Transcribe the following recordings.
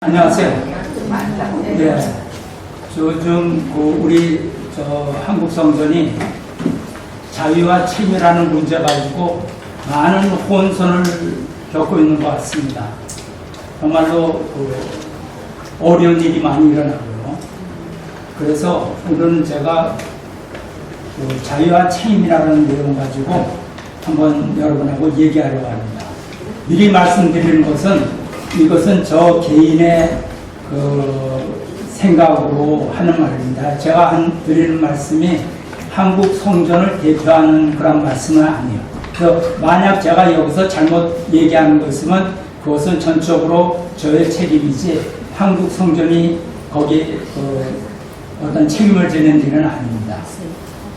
안녕하세요. 네, 요즘 우리 한국 성전이 자유와 책임이라는 문제 가지고 많은 혼선을 겪고 있는 것 같습니다. 정말로 어려운 일이 많이 일어나고요. 그래서 오늘은 제가 자유와 책임이라는 내용 가지고 한번 여러분하고 얘기하려고 합니다. 미리 말씀드리는 것은 이것은 저 개인의 생각으로 하는 말입니다. 제가 드리는 말씀이 한국 성전을 대표하는 그런 말씀은 아니에요. 그래서 만약 제가 여기서 잘못 얘기하는 거 있으면 그것은 전적으로 저의 책임이지 한국 성전이 거기에 어떤 책임을 지는 일은 아닙니다.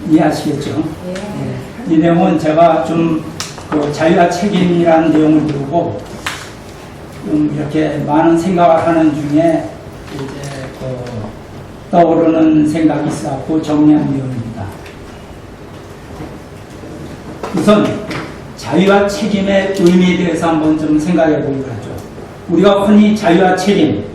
이해하시겠죠? 네. 이 내용은 제가 좀 자유와 책임이라는 내용을 두고 좀 이렇게 많은 생각을 하는 중에 이제 떠오르는 생각이 있어서 정리한 내용입니다. 우선 자유와 책임의 의미에 대해서 한번 좀 생각해 보기로 하죠. 우리가 흔히 자유와 책임,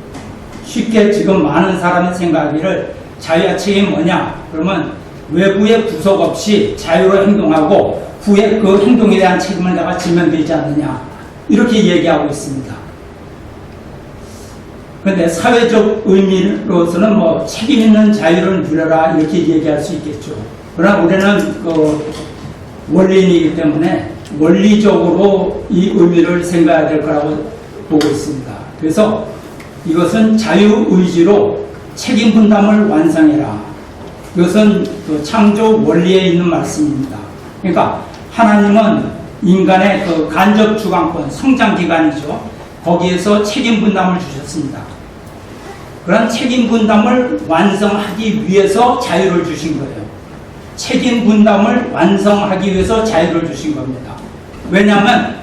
쉽게 지금 많은 사람이 생각하기를 자유와 책임 뭐냐? 그러면 외부의 구속 없이 자유로 행동하고 후에 그 행동에 대한 책임을 내가 지면 되지 않느냐, 이렇게 얘기하고 있습니다. 그런데 사회적 의미로서는 책임 있는 자유를 누려라 이렇게 얘기할 수 있겠죠. 그러나 우리는 원리인이기 때문에 원리적으로 이 의미를 생각해야 될 거라고 보고 있습니다. 그래서 이것은 자유의지로 책임 분담을 완성해라. 이것은 창조 원리에 있는 말씀입니다. 그러니까 하나님은 인간의 간접 주관권, 성장기관이죠. 거기에서 책임 분담을 주셨습니다. 그런 책임 분담을 완성하기 위해서 자유를 주신 거예요. 책임 분담을 완성하기 위해서 자유를 주신 겁니다. 왜냐하면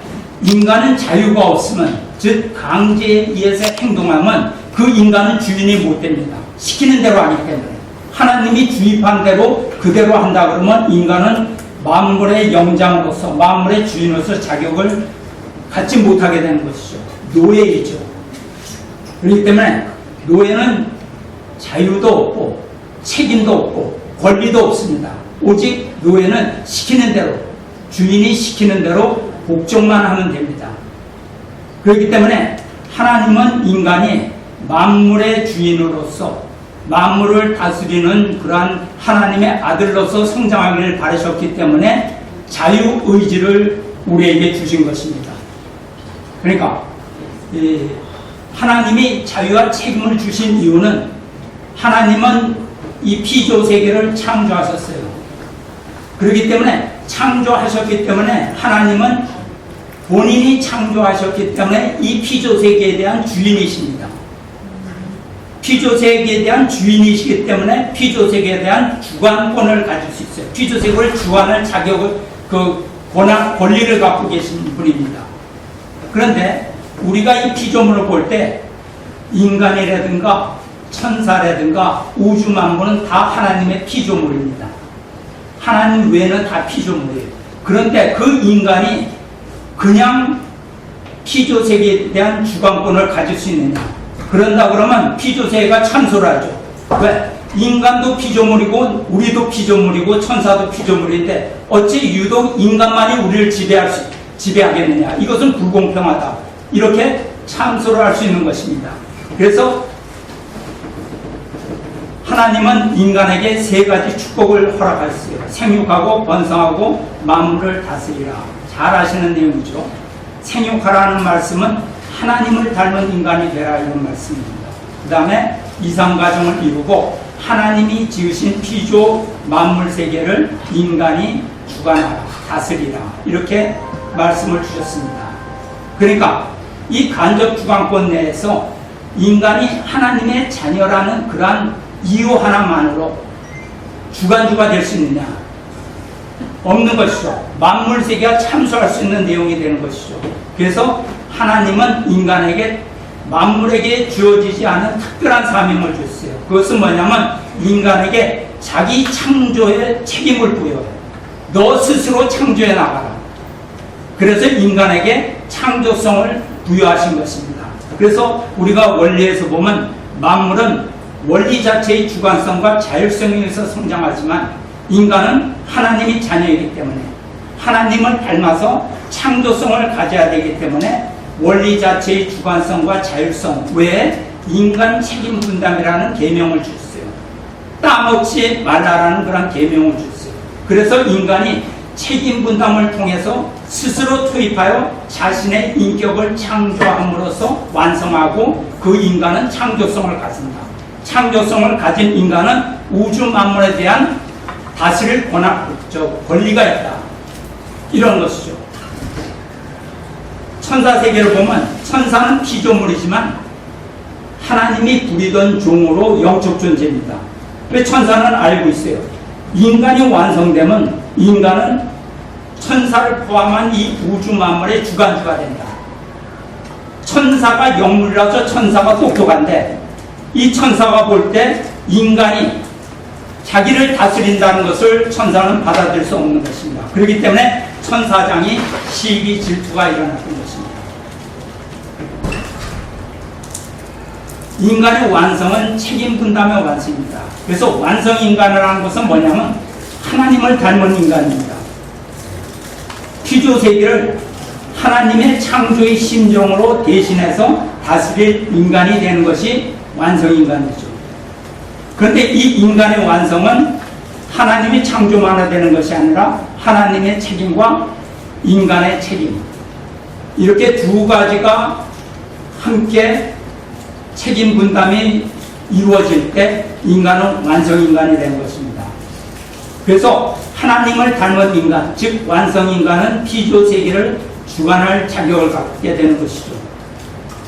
인간은 자유가 없으면, 즉 강제에 의해서 행동하면 그 인간은 주인이 못 됩니다. 시키는 대로 하기 때문에. 하나님이 주입한 대로 그대로 한다 그러면 인간은 만물의 영장으로서, 만물의 주인으로서 자격을 갖지 못하게 되는 것이죠. 노예이죠. 그렇기 때문에 노예는 자유도 없고 책임도 없고 권리도 없습니다. 오직 노예는 시키는 대로, 주인이 시키는 대로 복종만 하면 됩니다. 그렇기 때문에 하나님은 인간이 만물의 주인으로서 만물을 다스리는 그러한 하나님의 아들로서 성장하기를 바라셨기 때문에 자유의지를 우리에게 주신 것입니다. 그러니까 하나님이 자유와 책임을 주신 이유는 하나님은 이 피조세계를 창조하셨어요. 그렇기 때문에 창조하셨기 때문에 하나님은 본인이 창조하셨기 때문에 이 피조세계에 대한 주인이십니다. 피조세계에 대한 주인이시기 때문에 피조세계에 대한 주관권을 가질 수 있어요. 피조세계를 주관할 자격을, 권리를 갖고 계신 분입니다. 그런데 우리가 이 피조물을 볼 때 인간이라든가 천사라든가 우주 만물은 다 하나님의 피조물입니다. 하나님 외에는 다 피조물이에요. 그런데 그 인간이 그냥 피조세계에 대한 주관권을 가질 수 있느냐? 그런다 그러면 피조세계가 참소를 하죠. 왜? 인간도 피조물이고 우리도 피조물이고 천사도 피조물인데 어찌 유독 인간만이 우리를 지배하겠느냐? 이것은 불공평하다. 이렇게 참소를 할 수 있는 것입니다. 그래서 하나님은 인간에게 세 가지 축복을 허락하셨어요. 생육하고 번성하고 만물을 다스리라. 잘 아시는 내용이죠. 생육하라는 말씀은 하나님을 닮은 인간이 되라, 이런 말씀입니다. 그 다음에 이상가정을 이루고 하나님이 지으신 피조 만물 세계를 인간이 주관하라, 다스리라, 이렇게 말씀을 주셨습니다. 그러니까 이 간접 주관권 내에서 인간이 하나님의 자녀라는 그러한 이유 하나만으로 주관주가 될 수 있느냐? 없는 것이죠. 만물 세계가 참소할 수 있는 내용이 되는 것이죠. 그래서 하나님은 인간에게, 만물에게 주어지지 않은 특별한 사명을 줬어요. 그것은 뭐냐면 인간에게 자기 창조의 책임을 부여해요. 너 스스로 창조해 나가라. 그래서 인간에게 창조성을 부여하신 것입니다. 그래서 우리가 원리에서 보면 만물은 원리 자체의 주관성과 자율성에 의해서 성장하지만 인간은 하나님의 자녀이기 때문에 하나님을 닮아서 창조성을 가져야 되기 때문에 원리 자체의 주관성과 자율성 외에 인간 책임 분담이라는 계명을 줬어요. 따먹지 말라라는 그런 계명을 줬어요. 그래서 인간이 책임 분담을 통해서 스스로 투입하여 자신의 인격을 창조함으로써 완성하고 그 인간은 창조성을 가진다. 창조성을 가진 인간은 우주 만물에 대한 다스릴 권리가 있다. 이런 것이죠. 천사 세계를 보면 천사는 피조물이지만 하나님이 부리던 종으로 영적 존재입니다. 왜 천사는 알고 있어요? 인간이 완성되면 인간은 천사를 포함한 이 우주 만물의 주관주가 된다. 천사가 영물이라서 천사가 똑똑한데 이 천사가 볼 때 인간이 자기를 다스린다는 것을 천사는 받아들일 수 없는 것입니다. 그렇기 때문에 천사장이 시기 질투가 일어났던 것입니다. 인간의 완성은 책임 분담의 완성입니다. 그래서 완성 인간이라는 것은 뭐냐면 하나님을 닮은 인간입니다. 피조 세계를 하나님의 창조의 심정으로 대신해서 다스릴 인간이 되는 것이 완성 인간이죠. 그런데 이 인간의 완성은 하나님이 창조만 되는 것이 아니라 하나님의 책임과 인간의 책임, 이렇게 두 가지가 함께 책임 분담이 이루어질 때 인간은 완성 인간이 되는 것입니다. 그래서 하나님을 닮은 인간, 즉 완성 인간은 피조 세계를 주관할 자격을 갖게 되는 것이죠.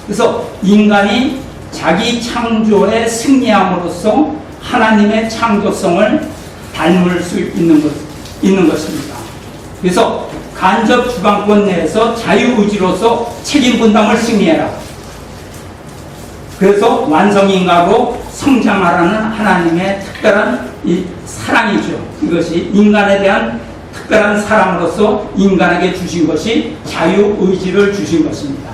그래서 인간이 자기 창조에 승리함으로써 하나님의 창조성을 닮을 수 있는 것입니다. 그래서 간접 주관권 내에서 자유의지로서 책임 분담을 승리해라. 그래서 완성인가로 성장하라는 하나님의 특별한 이 사랑이죠. 이것이 인간에 대한 특별한 사랑으로서 인간에게 주신 것이 자유의지를 주신 것입니다.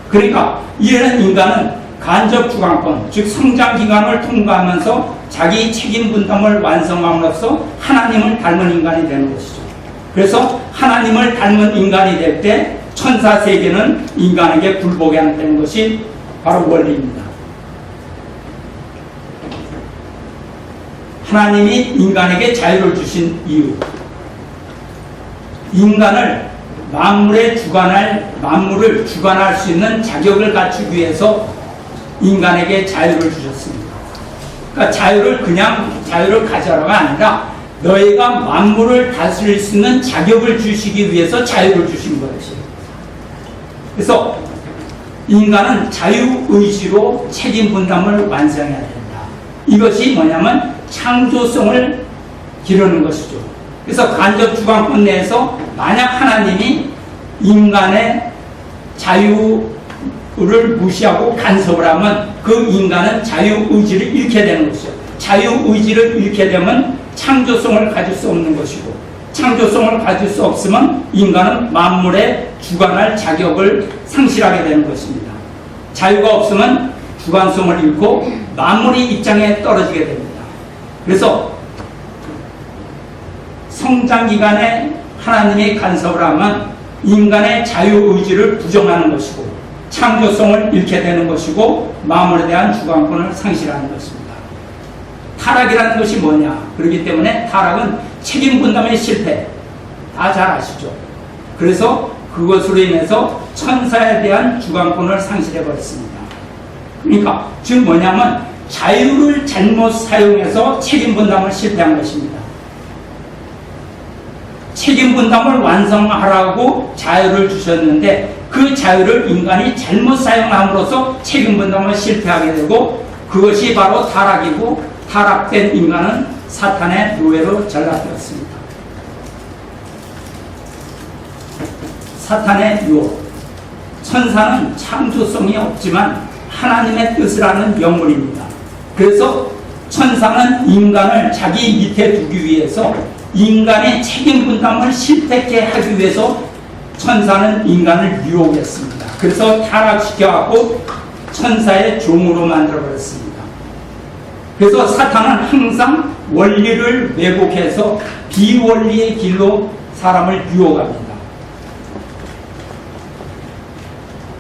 그러니까 이런 인간은 간접 주관권, 즉 성장 기간을 통과하면서 자기 책임 분담을 완성함으로써 하나님을 닮은 인간이 되는 것이죠. 그래서 하나님을 닮은 인간이 될 때 천사 세계는 인간에게 굴복해야 되는 것이 바로 원리입니다. 하나님이 인간에게 자유를 주신 이유, 인간을 만물을 주관할 수 있는 자격을 갖추기 위해서 인간에게 자유를 주셨습니다. 그러니까 자유를 그냥 자유를 가져라가 아니라 너희가 만물을 다스릴 수 있는 자격을 주시기 위해서 자유를 주신 것이에요. 그래서 인간은 자유의지로 책임 분담을 완성해야 된다. 이것이 뭐냐면 창조성을 기르는 것이죠. 그래서 간접 주관권 내에서 만약 하나님이 인간의 자유를 무시하고 간섭을 하면 그 인간은 자유의지를 잃게 되는 것이죠. 자유의지를 잃게 되면 창조성을 가질 수 없는 것이고, 창조성을 가질 수 없으면 인간은 만물에 주관할 자격을 상실하게 되는 것입니다. 자유가 없으면 주관성을 잃고 만물의 입장에 떨어지게 됩니다. 그래서 성장기간에 하나님의 간섭을 하면 인간의 자유의지를 부정하는 것이고 창조성을 잃게 되는 것이고 만물에 대한 주관권을 상실하는 것입니다. 타락이라는 것이 뭐냐? 그렇기 때문에 타락은 책임 분담의 실패, 다 잘 아시죠? 그래서 그것으로 인해서 천사에 대한 주관권을 상실해버렸습니다. 그러니까 즉 뭐냐면 자유를 잘못 사용해서 책임 분담을 실패한 것입니다. 책임 분담을 완성하라고 자유를 주셨는데 그 자유를 인간이 잘못 사용함으로써 책임 분담을 실패하게 되고 그것이 바로 타락이고 타락된 인간은 사탄의 노예로 전락되었습니다. 사탄의 유혹. 천사는 창조성이 없지만 하나님의 뜻을 아는 영물입니다. 그래서 천사는 인간을 자기 밑에 두기 위해서 인간의 책임 분담을 실패하게 하기 위해서 천사는 인간을 유혹했습니다. 그래서 타락시켜갖고 천사의 종으로 만들어버렸습니다. 그래서 사탄은 항상 원리를 왜곡해서 비원리의 길로 사람을 유혹합니다.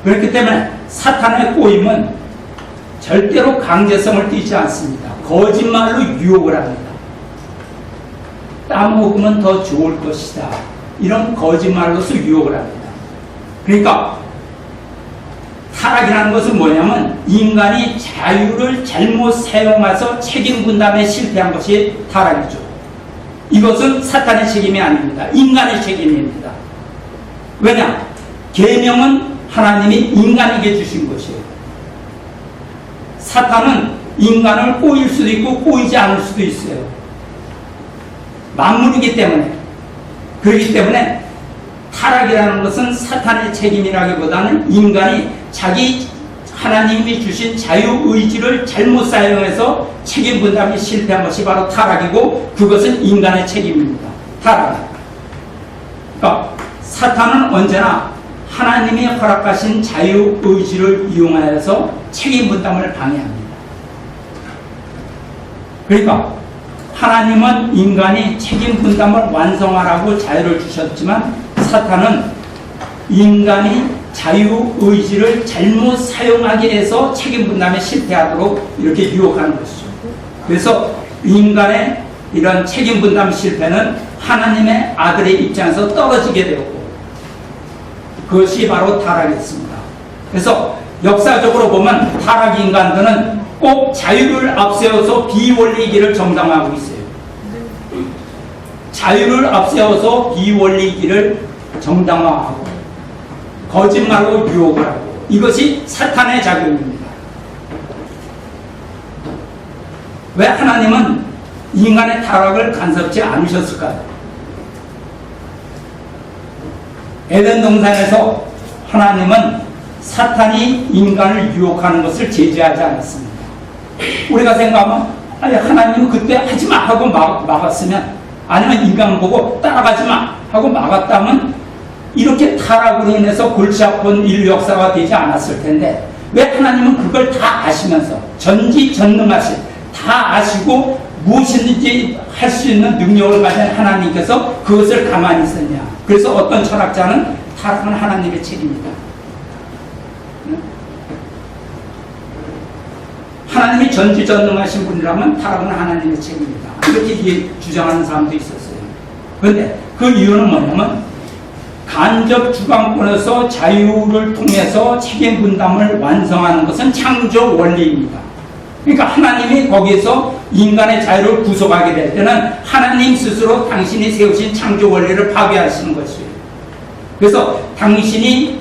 그렇기 때문에 사탄의 꼬임은 절대로 강제성을 띠지 않습니다. 거짓말로 유혹을 합니다. 따먹으면 더 좋을 것이다. 이런 거짓말로서 유혹을 합니다. 그러니까 타락이라는 것은 뭐냐면 인간이 자유를 잘못 사용해서 책임 분담에 실패한 것이 타락이죠. 이것은 사탄의 책임이 아닙니다. 인간의 책임입니다. 왜냐? 계명은 하나님이 인간에게 주신 것이에요. 사탄은 인간을 꼬일 수도 있고 꼬이지 않을 수도 있어요. 만물이기 때문에. 그렇기 때문에 타락이라는 것은 사탄의 책임이라기보다는 인간이 자기 하나님이 주신 자유의지를 잘못 사용해서 책임 분담이 실패한 것이 바로 타락이고 그것은 인간의 책임입니다. 타락. 그러니까 사탄은 언제나 하나님이 허락하신 자유의지를 이용하여서 책임 분담을 방해합니다. 그러니까 하나님은 인간이 책임 분담을 완성하라고 자유를 주셨지만 사탄은 인간이 자유의지를 잘못 사용하게 해서 책임 분담에 실패하도록 이렇게 유혹하는 것이죠. 그래서 인간의 이런 책임 분담 실패는 하나님의 아들의 입장에서 떨어지게 되었고 그것이 바로 타락이었습니다. 그래서 역사적으로 보면 타락 인간들은 꼭 자유를 앞세워서 비원리의 길을 정당화하고 있어요. 자유를 앞세워서 비원리의 길을 정당화하고 거짓말로 유혹을 하고 이것이 사탄의 작용입니다. 왜 하나님은 인간의 타락을 간섭지 않으셨을까요? 에덴 동산에서 하나님은 사탄이 인간을 유혹하는 것을 제지하지 않았습니다. 우리가 생각하면 아니 하나님은 그때 하지마 하고 막았으면 아니면 인간 보고 따라가지마 하고 막았다면 이렇게 타락으로 인해서 골치 아픈 인류 역사가 되지 않았을 텐데 왜 하나님은 그걸 다 아시면서 전지전능하신 다 아시고 무엇이든지 할 수 있는 능력을 가진 하나님께서 그것을 가만히 있었냐. 그래서 어떤 철학자는 타락은 하나님의 책임이다. 하나님이 전지전능하신 분이라면 타락은 하나님의 책임이다. 이렇게 주장하는 사람도 있었어요. 그런데 그 이유는 뭐냐면 간접 주관권에서 자유를 통해서 책임 분담을 완성하는 것은 창조 원리입니다. 그러니까 하나님이 거기에서 인간의 자유를 구속하게 될 때는 하나님 스스로 당신이 세우신 창조 원리를 파괴하시는 것이에요. 그래서 당신이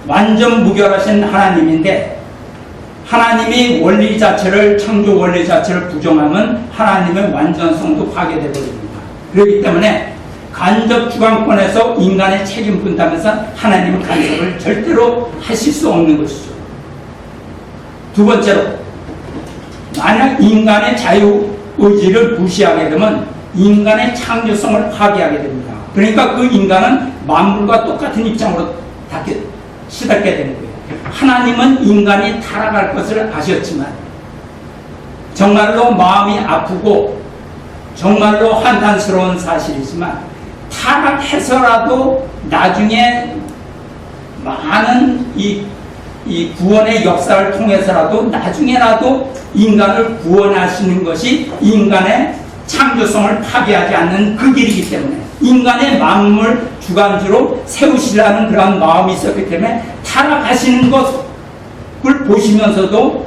완전 무결하신 하나님인데 하나님이 원리 자체를 창조 원리 자체를 부정하면 하나님의 완전성도 파괴되어 버립니다. 그렇기 때문에 간접 주관권에서 인간의 책임 분담에서 하나님은 간섭을 절대로 하실 수 없는 것이죠. 두 번째로 만약 인간의 자유의지를 무시하게 되면 인간의 창조성을 파괴하게 됩니다. 그러니까 그 인간은 만물과 똑같은 입장으로 시달게 되는 거예요. 하나님은 인간이 타락할 것을 아셨지만 정말로 마음이 아프고 정말로 한탄스러운 사실이지만 타락해서라도 나중에 많은 이 구원의 역사를 통해서라도 나중에라도 인간을 구원하시는 것이 인간의 창조성을 파괴하지 않는 그 길이기 때문에 인간의 만물 주관주로 세우시라는 그런 마음이 있었기 때문에 타락하시는 것을 보시면서도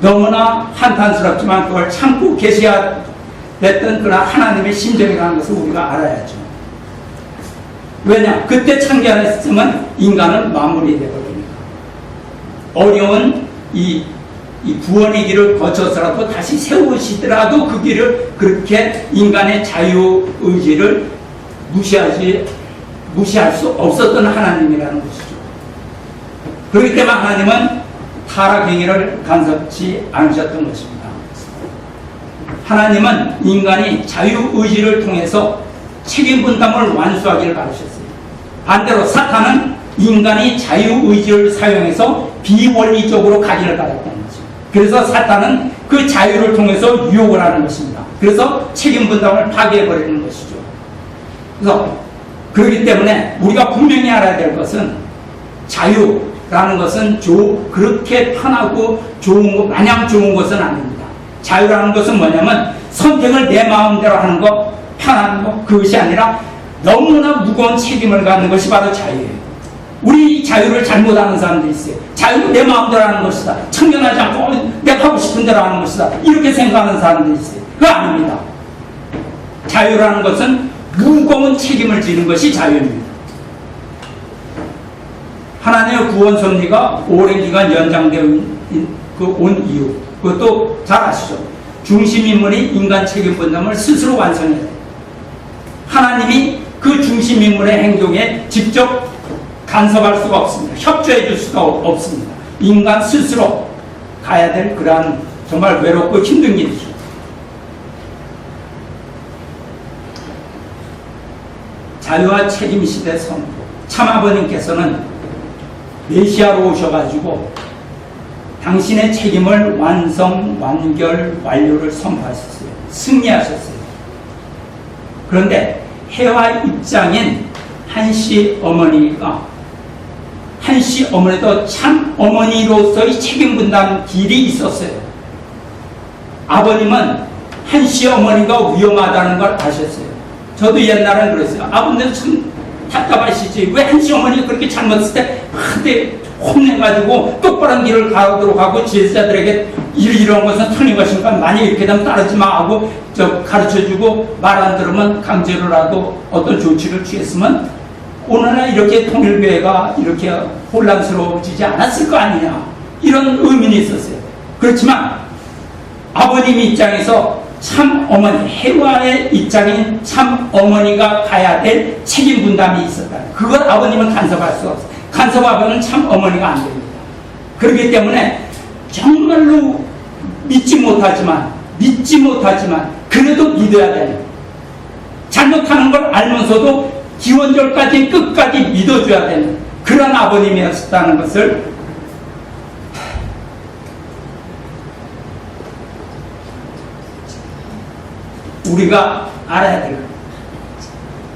너무나 한탄스럽지만 그걸 참고 계셔야 됐던 그런 하나님의 심정이라는 것을 우리가 알아야죠. 왜냐? 그때 창조했으면 인간은 만물이 되거든요. 어려운 이 구원의 길을 거쳐서라도 다시 세우시더라도 그 길을 그렇게 인간의 자유의지를 무시할 수 없었던 하나님이라는 것이죠. 그렇기 때문에 하나님은 타락 행위를 간섭지 않으셨던 것입니다. 하나님은 인간이 자유의지를 통해서 책임 분담을 완수하기를 바라셨어요. 반대로 사탄은 인간이 자유의지를 사용해서 비원리적으로 가기를 바랐다는 거죠. 그래서 사탄은 그 자유를 통해서 유혹을 하는 것입니다. 그래서 책임 분담을 파괴해버리는 것이죠. 그래서 그렇기 때문에 우리가 분명히 알아야 될 것은 자유라는 것은 그렇게 편하고 좋은 것, 마냥 좋은 것은 아닙니다. 자유라는 것은 뭐냐면 선택을 내 마음대로 하는 것, 편한 것, 그것이 아니라 너무나 무거운 책임을 갖는 것이 바로 자유예요. 우리 이 자유를 잘못하는 사람들이 있어요. 자유는 내 마음대로 하는 것이다. 참견하지 않고 내가 하고 싶은 대로 하는 것이다. 이렇게 생각하는 사람들이 있어요. 그거 아닙니다. 자유라는 것은 무거운 책임을 지는 것이 자유입니다. 하나님의 구원 섭리가 오랜 기간 연장되어 온 이유, 그것도 잘 아시죠? 중심 인물이 인간 책임 분담을 스스로 완성해야 돼요. 하나님이 그 중심 인물의 행동에 직접 간섭할 수가 없습니다. 협조해 줄 수가 없습니다. 인간 스스로 가야 될 그러한 정말 외롭고 힘든 길이죠. 자유와 책임 시대 선포. 참아버님께서는 메시아로 오셔가지고 당신의 책임을 완성, 완결, 완료를 선포하셨어요. 승리하셨어요. 그런데 해와 입장인 한씨 어머니가 한씨 어머니도 참 어머니로서의 책임 분담 길이 있었어요. 아버님은 한씨 어머니가 위험하다는 걸 아셨어요. 저도 옛날엔 그랬어요. 아버님도 참 답답하시지. 왜 한씨 어머니가 그렇게 잘못했을 때 한테 혼내가지고 똑바른 길을 가도록 하고 제자들에게 이런 것은 틀린 것이니까 만약 이렇게 되면 따르지 마 하고 가르쳐주고 말 안 들으면 강제로라도 어떤 조치를 취했으면 오늘날 이렇게 통일교회가 이렇게 혼란스러워지지 않았을 거 아니냐, 이런 의문이 있었어요. 그렇지만 아버님 입장에서 참 어머니, 해와의 입장인 참 어머니가 가야 될 책임 분담이 있었다. 그걸 아버님은 간섭할 수 없어요. 간섭하고는 참 어머니가 안 됩니다. 그렇기 때문에 정말로 믿지 못하지만 그래도 믿어야 되는, 잘못하는 걸 알면서도 기원절까지 끝까지 믿어줘야 되는 그런 아버님이었다는 것을 우리가 알아야 돼요.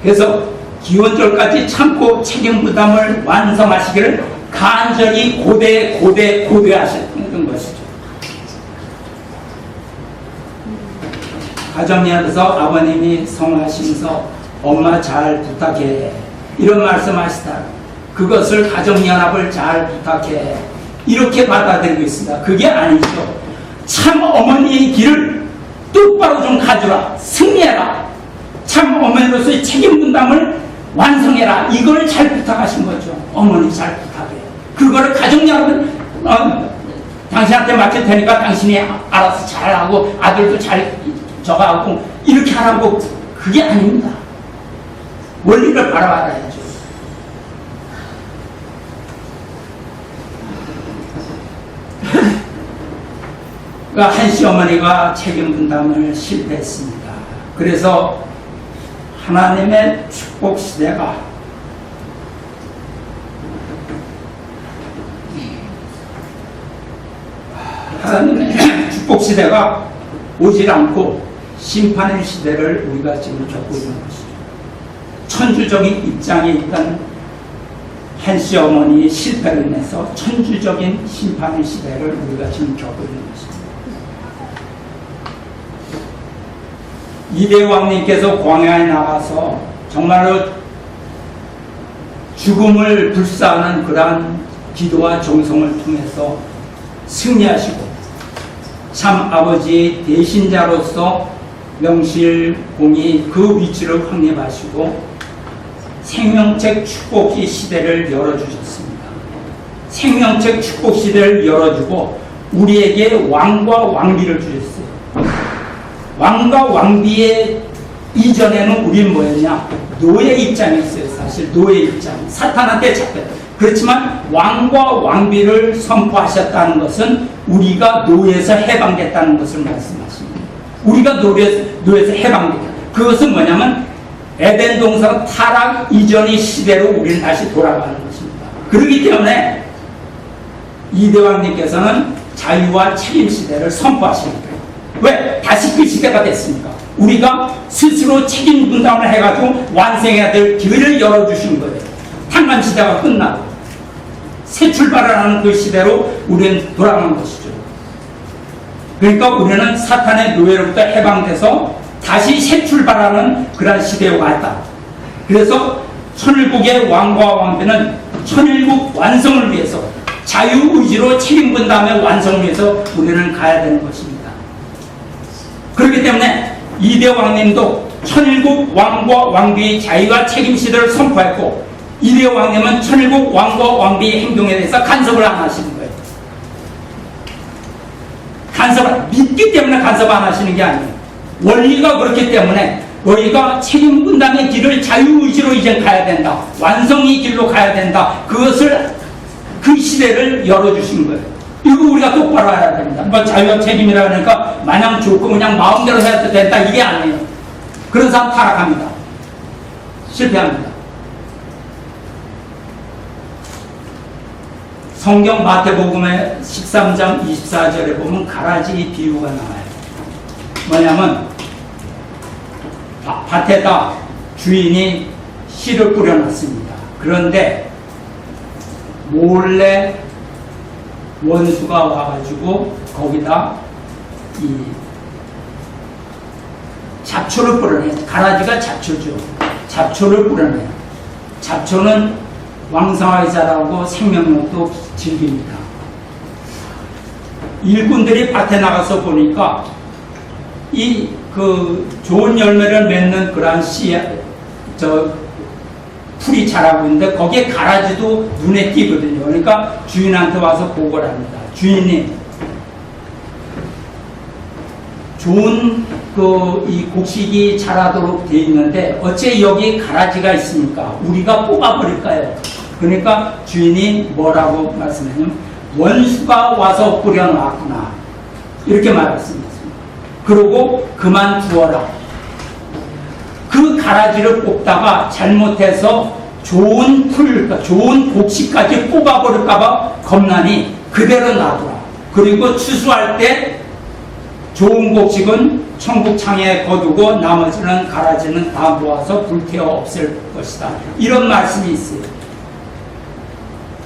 그래서 기원절까지 참고 책임 부담을 완성하시기를 간절히 고대하셨던 것이죠. 가정연에서 아버님이 성하시면서 엄마 잘 부탁해 이런 말씀하시다. 그것을 가정연합을 잘 부탁해 이렇게 받아들이고 있습니다. 그게 아니죠. 참 어머니의 길을 똑바로 좀 가주라. 승리해라. 참 어머니로서의 책임 분담을 완성해라. 이걸 잘 부탁하신 거죠. 어머니 잘 부탁해. 그거를 가정연합은 당신한테 맡길 테니까 당신이 알아서 잘하고 아들도 잘 저거하고 이렇게 하라고. 그게 아닙니다. 원리를 바라봐야죠. 그러니까 한씨 어머니가 책임 분담을 실패했습니다. 그래서 하나님의 축복 시대가 오질 않고 심판의 시대를 우리가 지금 겪고 있는 것이죠. 천주적인 입장에 있던 한씨 어머니의 실패로 인해서 천주적인 심판의 시대를 우리가 지금 겪고 있는 것입니다. 이대왕님께서 광야에 나가서 정말로 죽음을 불사하는 그러한 기도와 정성을 통해서 승리하시고 참 아버지의 대신자로서 명실공히 그 위치를 확립하시고 생명책 축복기 시대를 열어주셨습니다. 생명책 축복 시대를 열어주고 우리에게 왕과 왕비를 주셨어요. 왕과 왕비의 이전에는 우리는 뭐였냐? 노예 입장이었어요. 사실 노예 입장. 사탄한테 잡혔다. 그렇지만 왕과 왕비를 선포하셨다는 것은 우리가 노예에서 해방됐다는 것을 말씀하십니다. 우리가 노예에서 해방됐다. 그것은 뭐냐면 에덴 동산 타락 이전의 시대로 우리는 다시 돌아가는 것입니다. 그렇기 때문에 이대왕님께서는 자유와 책임 시대를 선포하시는 거예요. 왜? 다시 그 시대가 됐습니까? 우리가 스스로 책임 분담을 해가지고 완성해야 될 기회를 열어주신 거예요. 탄광 시대가 끝나고 새 출발을 하는 그 시대로 우리는 돌아간 것이죠. 그러니까 우리는 사탄의 노예로부터 해방돼서 다시 새 출발하는 그런 시대에 왔다. 그래서 천일국의 왕과 왕비는 천일국 완성을 위해서 자유의지로 책임 분담의 완성을 위해서 우리는 가야 되는 것입니다. 그렇기 때문에 이대 왕님도 천일국 왕과 왕비의 자유와 책임 시대를 선포했고, 이대 왕님은 천일국 왕과 왕비의 행동에 대해서 간섭을 안 하시는 거예요. 간섭을 믿기 때문에 간섭 안 하시는 게 아니에요. 원리가 그렇기 때문에 너희가 책임 분담의 길을 자유의지로 이제 가야 된다. 완성의 길로 가야 된다. 그것을 그 시대를 열어주신 거예요. 이거 우리가 똑바로 알아야 됩니다. 뭐 자유와 책임이라 하니까 마냥 좋고 그냥 마음대로 해도 된다 이게 아니에요. 그런 사람 타락합니다. 실패합니다. 성경 마태복음의 13장 24절에 보면 가라지 비유가 나와요. 뭐냐면 밭에다 주인이 씨를 뿌려놨습니다. 그런데 몰래 원수가 와가지고 거기다 이 잡초를 뿌려내요. 가라지가 잡초죠. 잡초를 뿌려내요. 잡초는 왕성하게 자라고 생명력도 즐깁니다. 일꾼들이 밭에 나가서 보니까 이 좋은 열매를 맺는 그러한 풀이 자라고 있는데 거기에 가라지도 눈에 띄거든요. 그러니까 주인한테 와서 보고를 합니다. 주인님, 좋은 이 곡식이 자라도록 되어 있는데 어째 여기 가라지가 있습니까? 우리가 뽑아버릴까요? 그러니까 주인이 뭐라고 말씀했냐면 원수가 와서 뿌려놨구나 이렇게 말했습니다. 그러고 그만두어라. 그 가라지를 뽑다가 잘못해서 좋은 좋은 곡식까지 뽑아버릴까봐 겁나니 그대로 놔둬라. 그리고 추수할 때 좋은 곡식은 천국 창에 거두고 나머지는 가라지는 다 모아서 불태워 없앨 것이다. 이런 말씀이 있어요.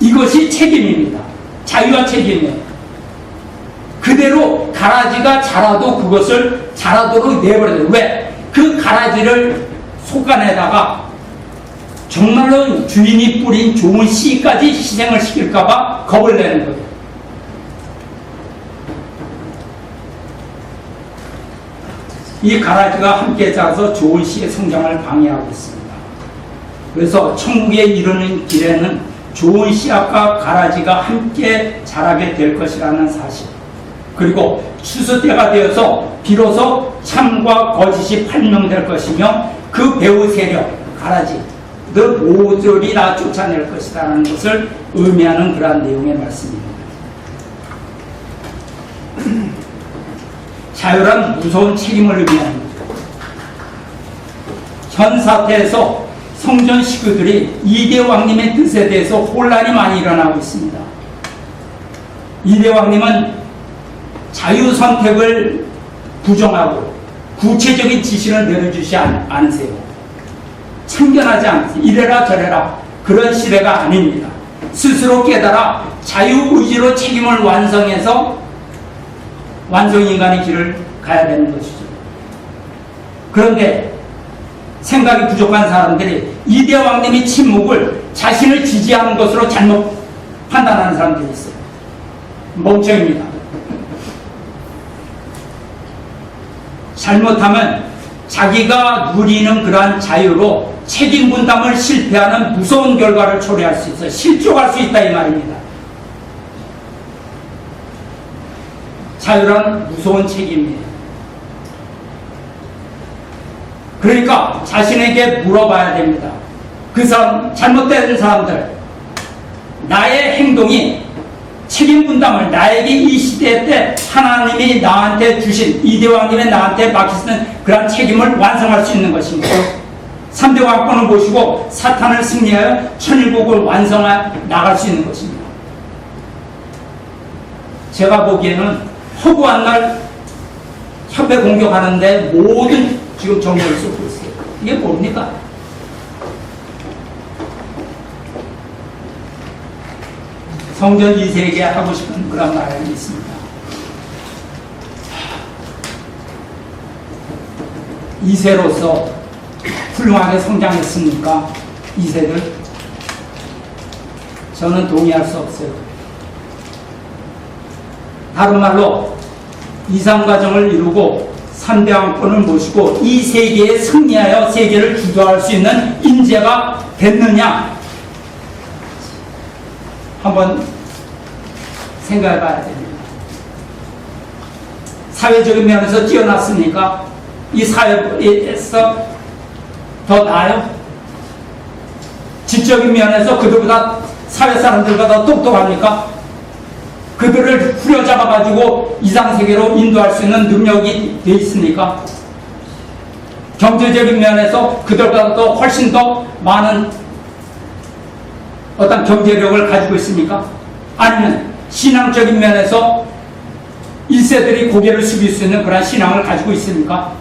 이것이 책임입니다. 자유와 책임이에요. 그대로 가라지가 자라도 그것을 자라도록 내버려둬요. 왜? 그 가라지를 속아내다가 정말로 주인이 뿌린 좋은 씨까지 희생을 시킬까봐 겁을 내는 거예요. 이 가라지가 함께 자라서 좋은 씨의 성장을 방해하고 있습니다. 그래서 천국에 이르는 길에는 좋은 씨앗과 가라지가 함께 자라게 될 것이라는 사실, 그리고 추수 때가 되어서 비로소 참과 거짓이 판명될 것이며 그 배후 세력, 가라지 늘 모조리 다 쫓아낼 것이라는 것을 의미하는 그러한 내용의 말씀입니다. 자유란 무서운 책임을 의미하는 거죠. 현 사태에서 성전 식구들이 이대 왕님의 뜻에 대해서 혼란이 많이 일어나고 있습니다. 이대 왕님은 자유 선택을 부정하고 구체적인 지시를 내려주지 않으세요. 참견하지 않으세요. 이래라 저래라 그런 시대가 아닙니다. 스스로 깨달아 자유의지로 책임을 완성해서 완성인간의 길을 가야 되는 것이죠. 그런데 생각이 부족한 사람들이 이대 왕님의 침묵을 자신을 지지하는 것으로 잘못 판단하는 사람들이 있어요. 멍청입니다. 잘못하면 자기가 누리는 그러한 자유로 책임 분담을 실패하는 무서운 결과를 초래할 수 있어요. 실족할 수 있다 이 말입니다. 자유란 무서운 책임이에요. 그러니까 자신에게 물어봐야 됩니다. 그 사람, 잘못된 사람들, 나의 행동이 책임 분담을 나에게 이 시대 때 하나님이 나한테 주신 이대왕님의 나한테 맡기시는 그런 책임을 완성할 수 있는 것입니다. 3대 왕권을 모시고 사탄을 승리하여 천일국을 완성해 나갈 수 있는 것입니다. 제가 보기에는 허구한 날 협회 공격하는데 모든 지금 정보를 쏟고 있어요. 이게 뭡니까? 성전 2세에게 하고 싶은 그런 말이 있습니다. 2세로서 훌륭하게 성장했습니까? 2세들? 저는 동의할 수 없어요. 다른 말로 이상과정을 이루고 3대 왕권을 모시고 이 세계에 승리하여 세계를 주도할 수 있는 인재가 됐느냐? 한번 생각해 봐야 됩니다. 사회적인 면에서 뛰어났습니까? 이 사회에서 더 나아요? 지적인 면에서 그들보다 사회 사람들보다 더 똑똑합니까? 그들을 후려잡아가지고 이상세계로 인도할 수 있는 능력이 돼 있습니까? 경제적인 면에서 그들보다 더 훨씬 더 많은 어떤 경제력을 가지고 있습니까? 아니면 신앙적인 면에서 1세들이 고개를 숙일 수 있는 그런 신앙을 가지고 있습니까?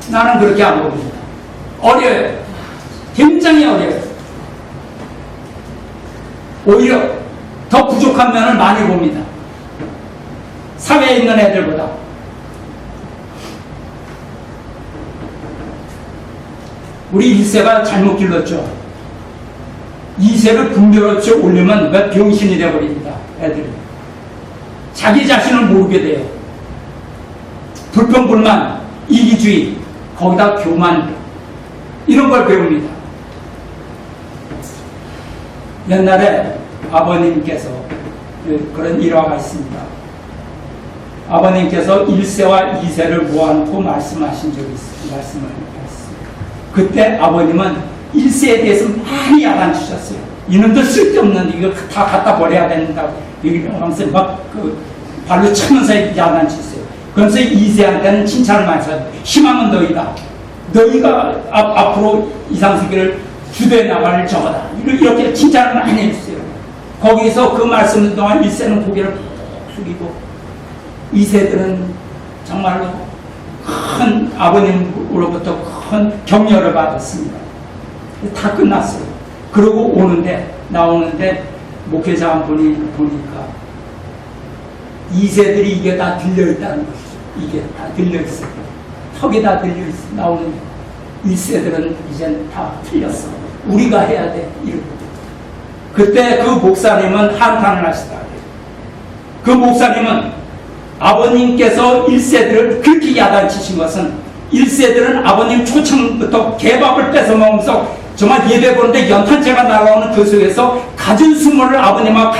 나는 그렇게 안 봅니다. 어려요. 굉장히 어려요. 오히려 더 부족한 면을 많이 봅니다. 사회에 있는 애들보다. 우리 1세가 잘못 길렀죠. 2세를 분별없이 올리면 왜 병신이 되어버립니다. 애들이. 자기 자신을 모르게 돼요. 불평불만, 이기주의, 거기다 교만, 이런 걸 배웁니다. 옛날에 아버님께서 그런 일화가 있습니다. 아버님께서 1세와 2세를 모아놓고 말씀하신 적이 있습니다. 말씀을 하셨습니다. 그때 아버님은 1세에 대해서 많이 야단치셨어요. 이놈들 쓸데없는 이거 다 갖다 버려야 된다고 이러면서 막 발로 차면서 야단치셨어요. 그러면서 2세한테는 칭찬을 많이 하셨어요. 희망은 너희다. 너희가 앞으로 이상세계를 주도해 나갈 저거다. 이렇게 칭찬을 많이 해주세요. 거기서 그 말씀 동안 1세는 고개를 푹 숙이고 2세들은 정말로 큰 아버님으로부터 큰 격려를 받았습니다. 다 끝났어요. 그러고 나오는데 목회자 한 분이 보니까 2세들이 이게 다 들려있다는 것이죠. 이게 다 들려있어요. 턱이 다 들려있어. 나오는데 1세들은 이젠 다 틀렸어. 우리가 해야 돼. 이러고. 그때 그 목사님은 한탄을 하시더라고요. 그 목사님은 아버님께서 1세들을 그렇게 야단치신 것은 1세들은 아버님 초청부터 개밥을 뺏어 먹으면서 정말 예배 보는데 연탄재가 날아오는 그 속에서 갖은 수모를 아버님하고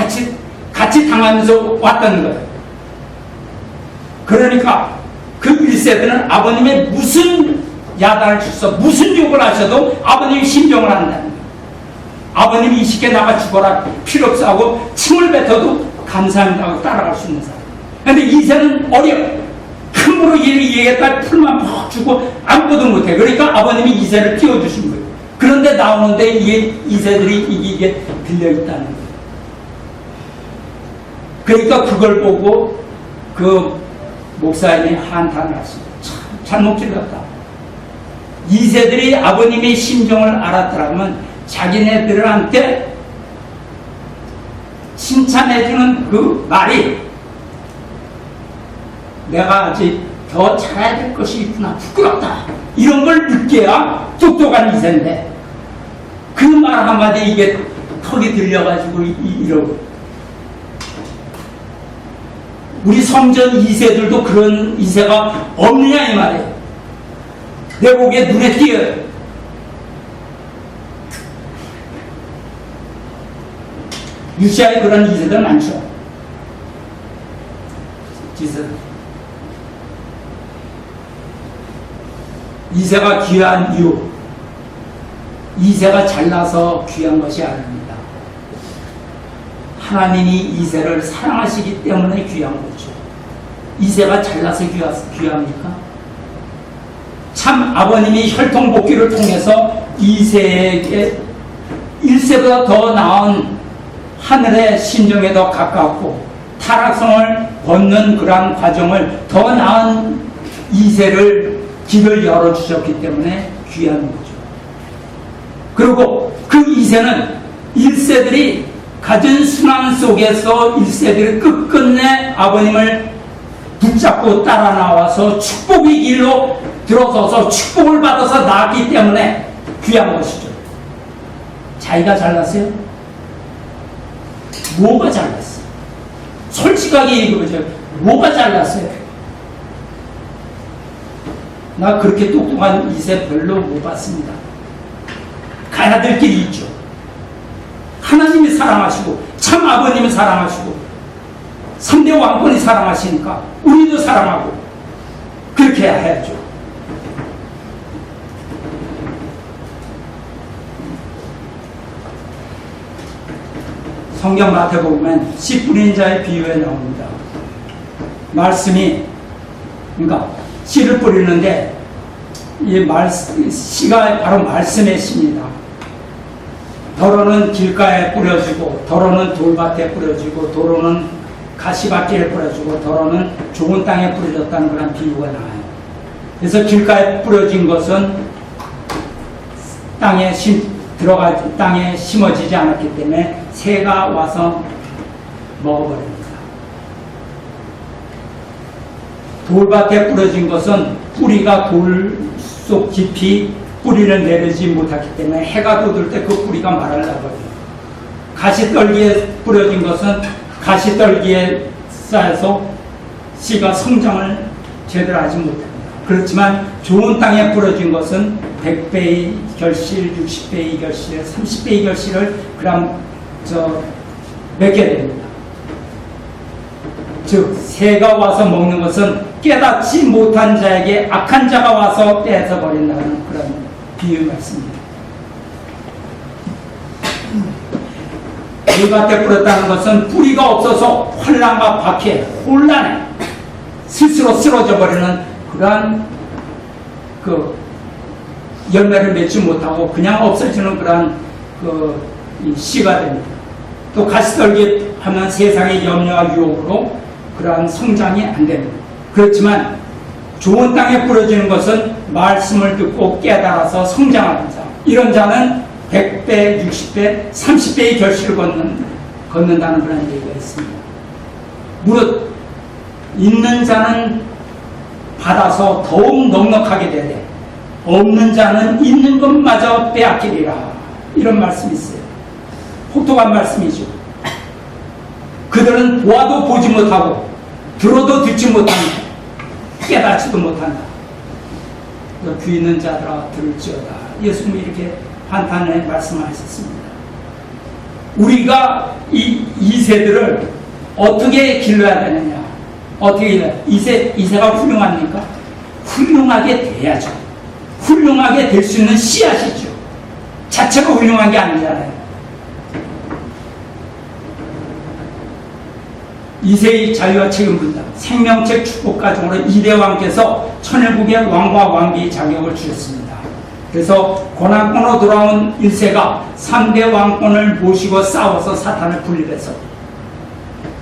같이 당하면서 왔다는 거예요. 그러니까 그 1세들은 아버님의 무슨 야단을 주셔서 무슨 욕을 하셔도 아버님이 신경을 안 한다는 거예요. 아버님이 이 시기에 나가 죽어라 필요 없어 하고 침을 뱉어도 감사합니다 하고 따라갈 수 있는 사람. 그런데 2세는 어려워. 함부로 얘기했다 풀만 퍽 주고 아무것도 못해. 그러니까 아버님이 2세를 띄워주신 거예요. 그런데 나오는데 이게 2세들이 이게 들려있다는 거예요. 그러니까 그걸 보고 그 목사님이 한탄을 하십니다. 참 잘못 길렀다. 2세들이 아버님의 심정을 알았더라면 자기네들한테 칭찬해주는 그 말이 내가 아직 더 잘해야 될 것이 있구나, 부끄럽다, 이런 걸 느껴야 똑똑한 2세인데 그 말 한마디 이게 턱이 들려가지고 이러고. 우리 성전 2세들도 그런 2세가 없느냐 이 말이에요. 내 보기에 눈에 띄어요. 유시아에 그런 2세들 많죠. 2세가 귀한 이유, 2세가 잘나서 귀한 것이 아닙니다. 하나님이 2세를 사랑하시기 때문에 귀한 거죠. 2세가 잘나서 귀합니까? 참 아버님이 혈통복귀를 통해서 2세에게 1세보다 더 나은 하늘의 신정에 더 가깝고 타락성을 벗는 그러한 과정을 더 나은 이세를 길을 열어주셨기 때문에 귀한 거죠. 그리고 그 이세는 1세들이 가진 순환 속에서 1세들이 끝끝내 아버님을 붙잡고 따라 나와서 축복의 길로 들어서서 축복을 받아서 나왔기 때문에 귀한 것이죠. 자기가 잘났어요? 뭐가 잘났어요? 솔직하게 얘기해보죠. 뭐가 잘났어요? 나 그렇게 똑똑한 이세 별로 못 봤습니다. 가야 될 길이 있죠. 하나님이 사랑하시고 참 아버님이 사랑하시고 3대 왕권이 사랑하시니까 우리도 사랑하고 그렇게 해야죠. 성경 마태복음엔 씨 뿌린 자의 비유에 나옵니다. 말씀이 그러니까 씨를 뿌리는데 이 씨가 바로 말씀의 씨입니다. 더러는 길가에 뿌려지고 더러는 돌밭에 뿌려지고 더러는 가시밭길에 뿌려지고 더러는 좋은 땅에 뿌려졌다는 그런 비유가 나와요. 그래서 길가에 뿌려진 것은 땅에 심어지지 않았기 때문에 새가 와서 먹어버립니다. 돌밭에 뿌려진 것은 뿌리가 돌 속 깊이 뿌리를 내리지 못했기 때문에 해가 돋을 때 그 뿌리가 말라버려요. 가시떨기에 뿌려진 것은 가시떨기에 쌓여서 씨가 성장을 제대로 하지 못합니다. 그렇지만 좋은 땅에 뿌려진 것은 100배의 결실, 60배의 결실, 30배의 결실을 맺게 됩니다. 즉 새가 와서 먹는 것은 깨닫지 못한 자에게 악한 자가 와서 뺏어버린다는 그런 비유 말씀입니다. 돌밭에 뿌렸다는 것은 뿌리가 없어서 환란과 박해, 혼란에 스스로 쓰러져 버리는 그러한 열매를 맺지 못하고 그냥 없어지는 그러한 씨가 됩니다. 또 가시떨기 하면 세상의 염려와 유혹으로 그러한 성장이 안 됩니다. 그렇지만 좋은 땅에 뿌려지는 것은 말씀을 듣고 깨달아서 성장하는 자, 이런 자는 100배, 60배, 30배의 결실을 걷는다는 그런 얘기가 있습니다. 무릇 있는 자는 받아서 더욱 넉넉하게 되되 없는 자는 있는 것마저 빼앗기리라, 이런 말씀이 있어요. 혹독한 말씀이죠. 그들은 보아도 보지 못하고 들어도 듣지 못한다, 깨닫지도 못한다. 귀 있는 자들아 들을지어다. 예수님이 이렇게 한탄에 말씀하셨습니다. 우리가 이 세들을 어떻게 길러야 되느냐? 어떻게 이세가 훌륭합니까? 훌륭하게 돼야죠. 훌륭하게 될 수 있는 씨앗이죠. 자체가 훌륭한 게 아니잖아요. 이세의 자유와 책임 분담, 생명책 축복 가정으로 이대 왕께서 천일국의 왕과 왕비의 자격을 주셨습니다. 그래서 고난권으로 돌아온 1세가 3대 왕권을 모시고 싸워서 사탄을 분립해서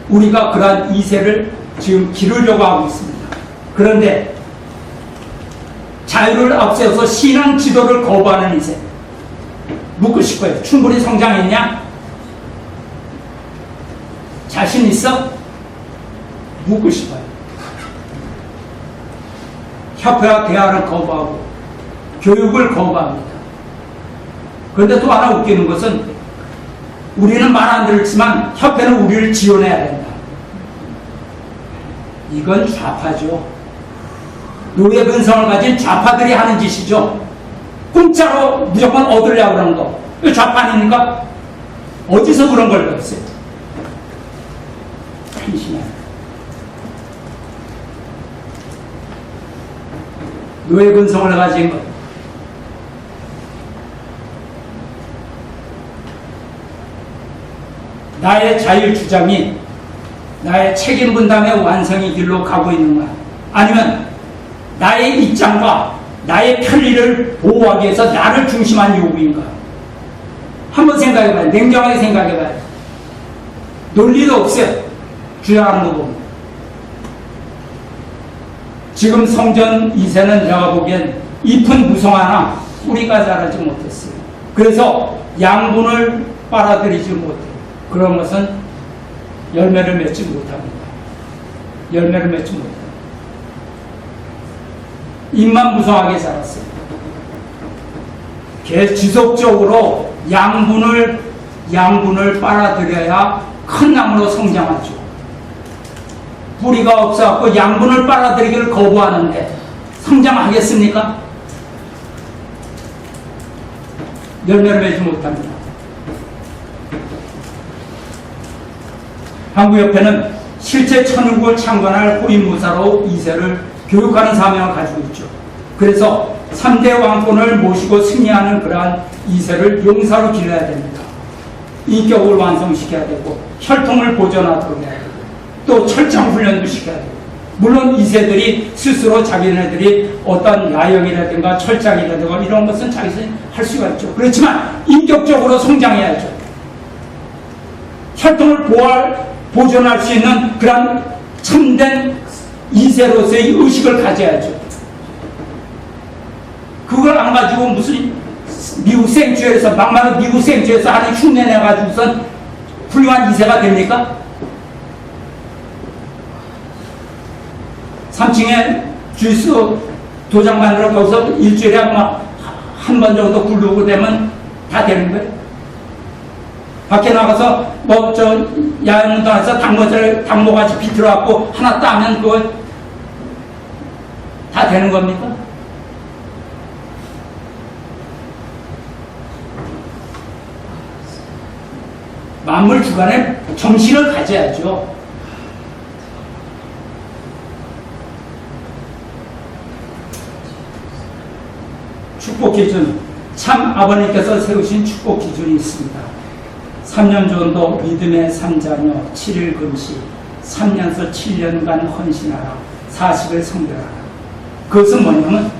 우리가 그러한 2세를 지금 기르려고 하고 있습니다. 그런데 자유를 앞세워서 신앙 지도를 거부하는 2세 묻고 싶어요. 충분히 성장했냐? 자신 있어? 묻고 싶어요. 협회와 대화를 거부하고 교육을 거부합니다. 그런데 또 하나 웃기는 것은 우리는 말 안 들었지만 협회는 우리를 지원해야 된다. 이건 좌파죠. 노예 근성을 가진 좌파들이 하는 짓이죠. 공짜로 무조건 얻으려고 그러는 거. 이거 좌파 아닙니까? 어디서 그런 걸 배웠어요? 한심해요. 노예 근성을 가진 것. 나의 자유 주장이 나의 책임 분담의 완성의 길로 가고 있는가? 아니면 나의 입장과 나의 편리를 보호하기 위해서 나를 중심한 요구인가? 한번 생각해봐요. 냉정하게 생각해봐요. 논리도 없어요. 주장하는 거 보면. 지금 성전 2세는 내가 보기엔 잎은 무성하나 뿌리가 자라지 못했어요. 그래서 양분을 빨아들이지 못해요. 그런 것은 열매를 맺지 못합니다. 열매를 맺지 못해요. 잎만 무성하게 자랐어요. 지속적으로 양분을 빨아들여야 큰 나무로 성장하죠. 뿌리가 없어갖고 양분을 빨아들이기를 거부하는데 성장하겠습니까? 열매를 맺지 못합니다. 한국협회는 실제 천육을 창건할 호위무사로 2세를 교육하는 사명을 가지고 있죠. 그래서 3대 왕권을 모시고 승리하는 그러한 2세를 용사로 길러야 됩니다. 인격을 완성시켜야 되고 혈통을 보존하도록 해야 되고 또 철장 훈련도 시켜야 되고 물론 2세들이 스스로 자기네들이 어떤 야영이라든가 철장이라든가 이런 것은 자기들이 할 수가 있죠. 그렇지만 인격적으로 성장해야죠. 혈통을 보존할 수 있는 그런 참된 2세로서의 의식을 가져야죠. 그걸 안 가지고 무슨 미국 생주에서 막말로 미국 생주에서 하는 흉내 내가지고선 훌륭한 2세가 됩니까? 3층에 주스 도장 만들어 거기서 일주일에 한 번 정도 굴르고 되면 다 되는 거예요. 밖에 나가서 야영운동해서 당모같이 비틀어갖고 하나 따면 그거 다 되는 겁니까? 만물 주관에 정신을 가져야죠. 축복 기준, 참 아버님께서 세우신 축복 기준이 있습니다. 3년 전도 믿음의 3자녀 7일 금식, 3년서 7년간 헌신하라, 40을 성별하라. 그것은 뭐냐면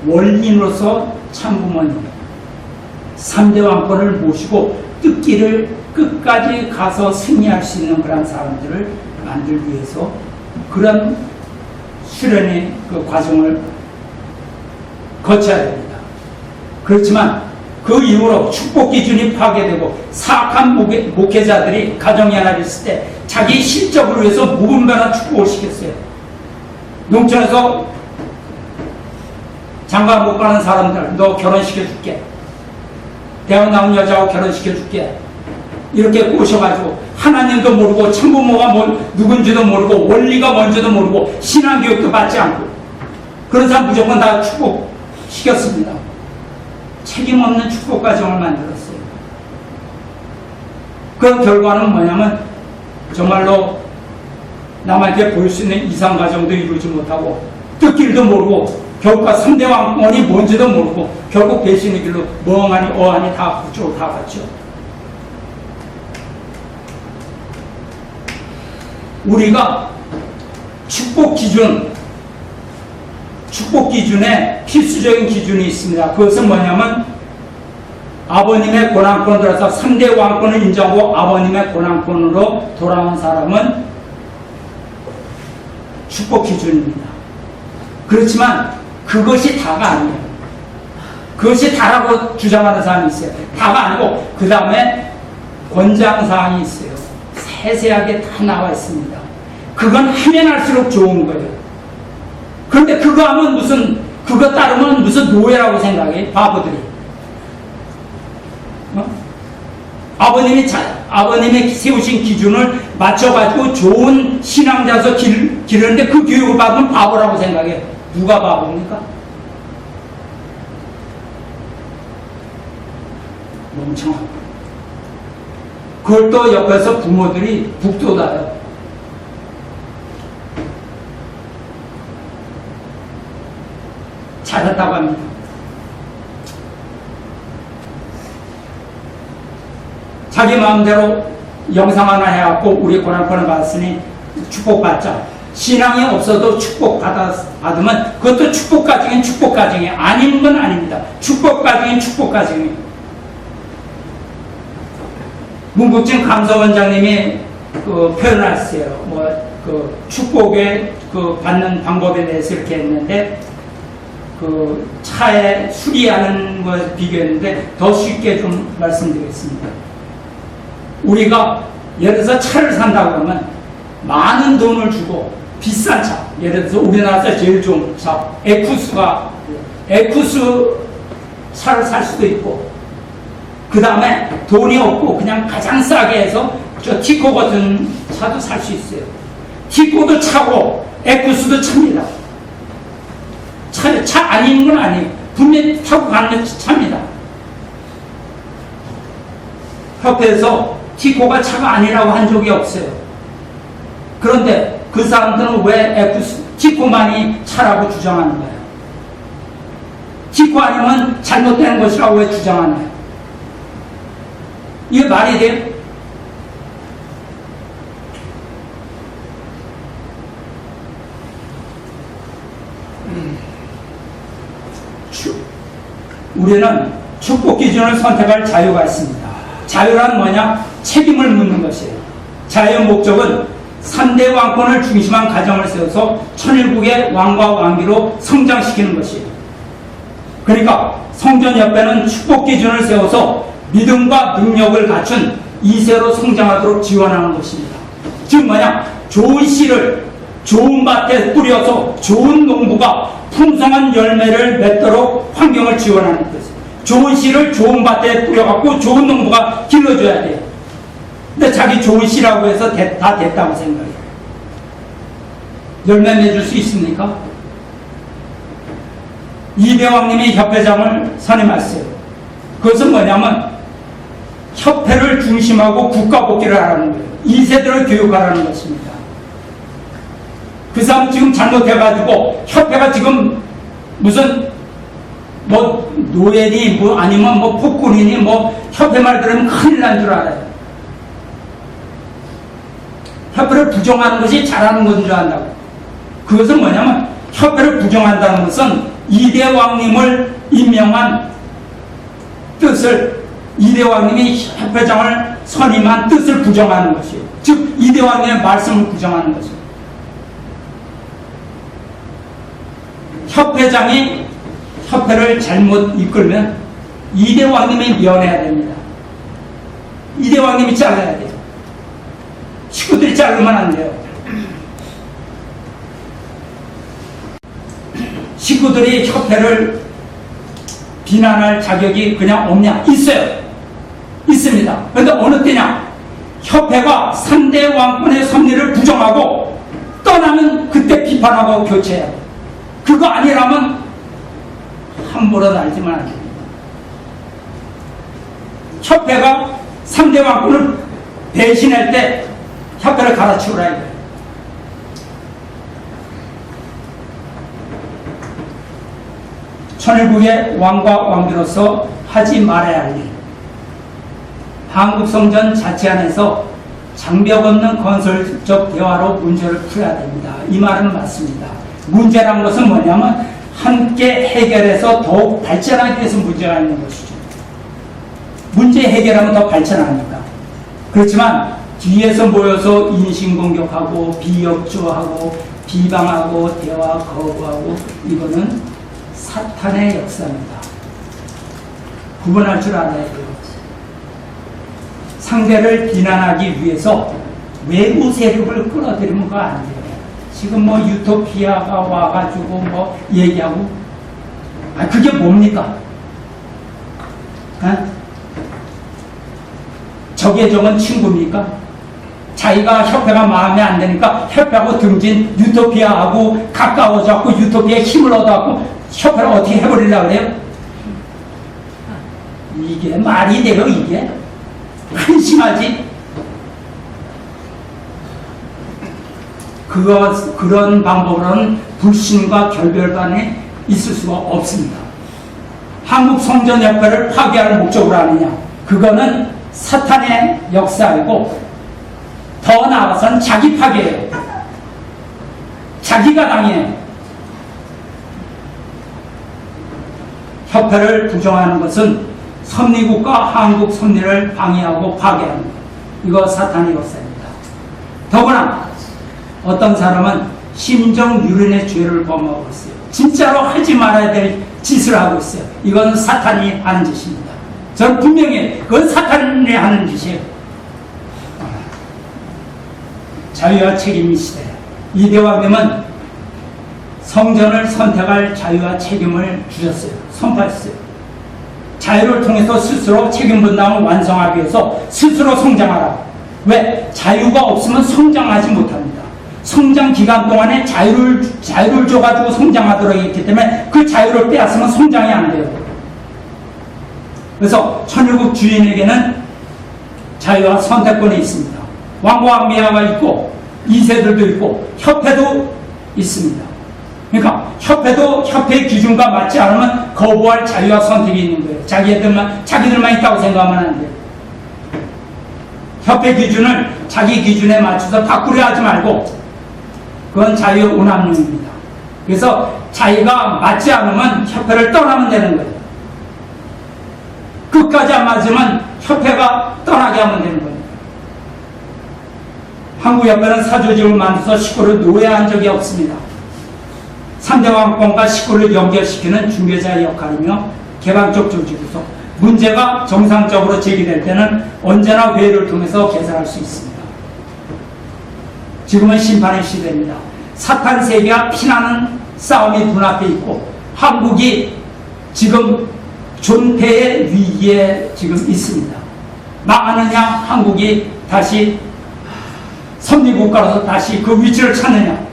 원리인으로서 참부모님 3대 왕권을 모시고 뜯기를 끝까지 가서 승리할 수 있는 그런 사람들을 만들기 위해서 그런 수련의 그 과정을 거쳐야 됩니다. 그렇지만 그 이후로 축복 기준이 파괴되고 사악한 목회자들이 가정이 하나 있을 때 자기 실적을 위해서 무분별한 축복을 시켰어요. 농촌에서 장가 못 가는 사람들 너 결혼시켜줄게. 대학 나온 여자하고 결혼시켜줄게. 이렇게 꼬셔가지고 하나님도 모르고 참부모가 누군지도 모르고 원리가 뭔지도 모르고 신앙교육도 받지 않고 그런 사람 무조건 다 축복시켰습니다. 책임없는 축복 과정을 만들었어요. 그 결과는 뭐냐면 정말로 남에게 보일 수 있는 이상 과정도 이루지 못하고 뜻길도 모르고 결국 3대 왕권이 뭔지도 모르고 결국 배신의 길로 멍하니 어하니 다 그쪽으로 다 갔죠. 우리가 축복 기준에 필수적인 기준이 있습니다. 그것은 뭐냐면 아버님의 고난권 들어서 3대 왕권을 인정하고 아버님의 고난권으로 돌아온 사람은 축복 기준입니다. 그렇지만 그것이 다가 아니에요. 그것이 다라고 주장하는 사람이 있어요. 다가 아니고 그 다음에 권장사항이 있어요. 세세하게 다 나와 있습니다. 그건 하면 할수록 좋은 거예요. 그런데 그거 하면 그거 따르면 무슨 노예라고 생각해, 바보들이. 아버님이 세우신 기준을 맞춰가지고 좋은 신앙자서 기르는데 그 교육을 받으면 바보라고 생각해. 누가 바보입니까? 멍청하고. 그걸 또 옆에서 부모들이 북돋아요. 잘했다고 합니다. 자기 마음대로 영상 하나 해갖고 우리 고난권을 받았으니 축복받자. 신앙이 없어도 축복 받으면 그것도 축복 과정인 축복 과정이 아닌 건 아닙니다. 축복 과정인 축복 과정이. 문국진 감사원장님이 표현했어요. 축복의 받는 방법에 대해서 이렇게 했는데, 차에 수리하는 것 비교했는데, 더 쉽게 좀 말씀드리겠습니다. 우리가 예를 들어서 차를 산다고 그러면 많은 돈을 주고 비싼 차, 예를 들어서 우리나라에서 제일 좋은 차, 에쿠스 차를 살 수도 있고, 그 다음에 돈이 없고 그냥 가장 싸게 해서 저 티코 같은 차도 살 수 있어요. 티코도 차고 에쿠스도 차입니다. 차 아닌 건 아니에요. 분명히 타고 가는 차입니다. 협회에서 티코가 차가 아니라고 한 적이 없어요. 그런데 그 사람들은 왜 티코만이 차라고 주장하는 거예요? 티코 아니면 잘못된 것이라고 왜 주장하나요? 이게 말이 돼요? 우리는 축복 기준을 선택할 자유가 있습니다. 자유란 뭐냐? 책임을 묻는 것이에요. 자유의 목적은 3대 왕권을 중심한 가정을 세워서 천일국의 왕과 왕비로 성장시키는 것이에요. 그러니까 성전협회는 축복 기준을 세워서 믿음과 능력을 갖춘 2세로 성장하도록 지원하는 것입니다. 즉 뭐냐? 좋은 씨를 좋은 밭에 뿌려서 좋은 농부가 풍성한 열매를 맺도록 환경을 지원하는 것이에요. 좋은 씨를 좋은 밭에 뿌려갖고 좋은 농부가 길러줘야 돼요. 근데 자기 좋은 씨라고 해서 다 됐다고 생각해요. 열매 맺을 수 있습니까? 이대왕님이 협회장을 선임했어요. 그것은 뭐냐면 협회를 중심하고 국가복귀를 하라는 거예요. 2세들을 교육하라는 것입니다. 그 사람 지금 잘못해가지고 협회가 지금 무슨 노예니 아니면 폭군이니 협회 말 들으면 큰일 난 줄 알아요. 협회를 부정하는 것이 잘하는 것인 줄 안다고. 그것은 뭐냐면 협회를 부정한다는 것은 이대왕님을 임명한 뜻을, 이대왕님이 협회장을 선임한 뜻을 부정하는 것이에요. 즉 이대왕님의 말씀을 부정하는 것이에요. 협회장이 협회를 잘못 이끌면 이대왕님이 면해야 됩니다. 이대왕님이 잘라야 돼요. 식구들이 자르면 안 돼요. 식구들이 협회를 비난할 자격이 그냥 없냐? 있어요. 있습니다. 그런데 어느 때냐? 협회가 3대 왕권의 섭리를 부정하고 떠나면 그때 비판하고 교체해야 돼요. 그거 아니라면 함부로 날지만 안 됩니다. 협회가 3대 왕권을 배신할 때 협회를 갈아치우라 이거예요. 천일국의 왕과 왕비로서 하지 말아야 할 일. 한국성전 자치 안에서 장벽 없는 건설적 대화로 문제를 풀어야 됩니다. 이 말은 맞습니다. 문제란 것은 뭐냐면 함께 해결해서 더욱 발전하기 위해서 문제가 있는 것이죠. 문제 해결하면 더 발전하니까. 그렇지만 뒤에서 모여서 인신공격하고 비협조하고 비방하고 대화 거부하고 이거는 사탄의 역사입니다. 구분할 줄 알아야 돼요. 상대를 비난하기 위해서 외부 세력을 끌어들이면 그거 안 돼요. 지금 유토피아가 와가지고 얘기하고, 그게 뭡니까? 적의 적은 친구입니까? 자기가 협회가 마음에 안 드니까 협회하고 등진 유토피아하고 가까워져갖고 유토피아에 힘을 얻어갖고 협회를 어떻게 해버리려고 그래요? 이게 말이 돼요, 이게? 한심하지? 그런 방법으로는 불신과 결별관에 있을 수가 없습니다. 한국 성전협회를 파괴할 목적으로 하느냐? 그거는 사탄의 역사이고 더 나아가서는 자기 파괴예요. 자기가 당해요. 협회를 부정하는 것은 섭리국가 한국 섭리를 방해하고 파괴하는 것. 이거 사탄의 역사입니다. 더구나 어떤 사람은 심정 유린의 죄를 범하고 있어요. 진짜로 하지 말아야 될 짓을 하고 있어요. 이건 사탄이 하는 짓입니다. 저는 분명히 그건 사탄이 하는 짓이에요. 자유와 책임이 시대예요. 이대왕님은 성전을 선택할 자유와 책임을 주셨어요. 선포했어요. 자유를 통해서 스스로 책임 분담을 완성하기 위해서 스스로 성장하라. 왜? 자유가 없으면 성장하지 못합니다. 성장 기간 동안에 자유를 줘가지고 성장하도록 했기 때문에 그 자유를 빼앗으면 성장이 안 돼요. 그래서 천일국 주인에게는 자유와 선택권이 있습니다. 왕과 왕비아가 있고 이세들도 있고 협회도 있습니다. 그러니까 협회의 기준과 맞지 않으면 거부할 자유와 선택이 있는 거예요. 자기들만 있다고 생각하면 안 돼요. 협회 기준을 자기 기준에 맞춰서 바꾸려 하지 말고 그건 자유의 오남용입니다. 그래서 자기가 맞지 않으면 협회를 떠나면 되는 거예요. 끝까지 안 맞으면 협회가 떠나게 하면 되는 거예요. 한국협회는 사조직을 만들어서 식구를 노예한 적이 없습니다. 3대 왕권과 식구를 연결시키는 중개자의 역할이며 개방적 조직으로서 문제가 정상적으로 제기될 때는 언제나 회의를 통해서 개선할 수 있습니다. 지금은 심판의 시대입니다. 사탄 세계와 피나는 싸움이 눈앞에 있고 한국이 지금 존폐의 위기에 지금 있습니다. 망하느냐 한국이 다시 선미국가로서 다시 그 위치를 찾느냐.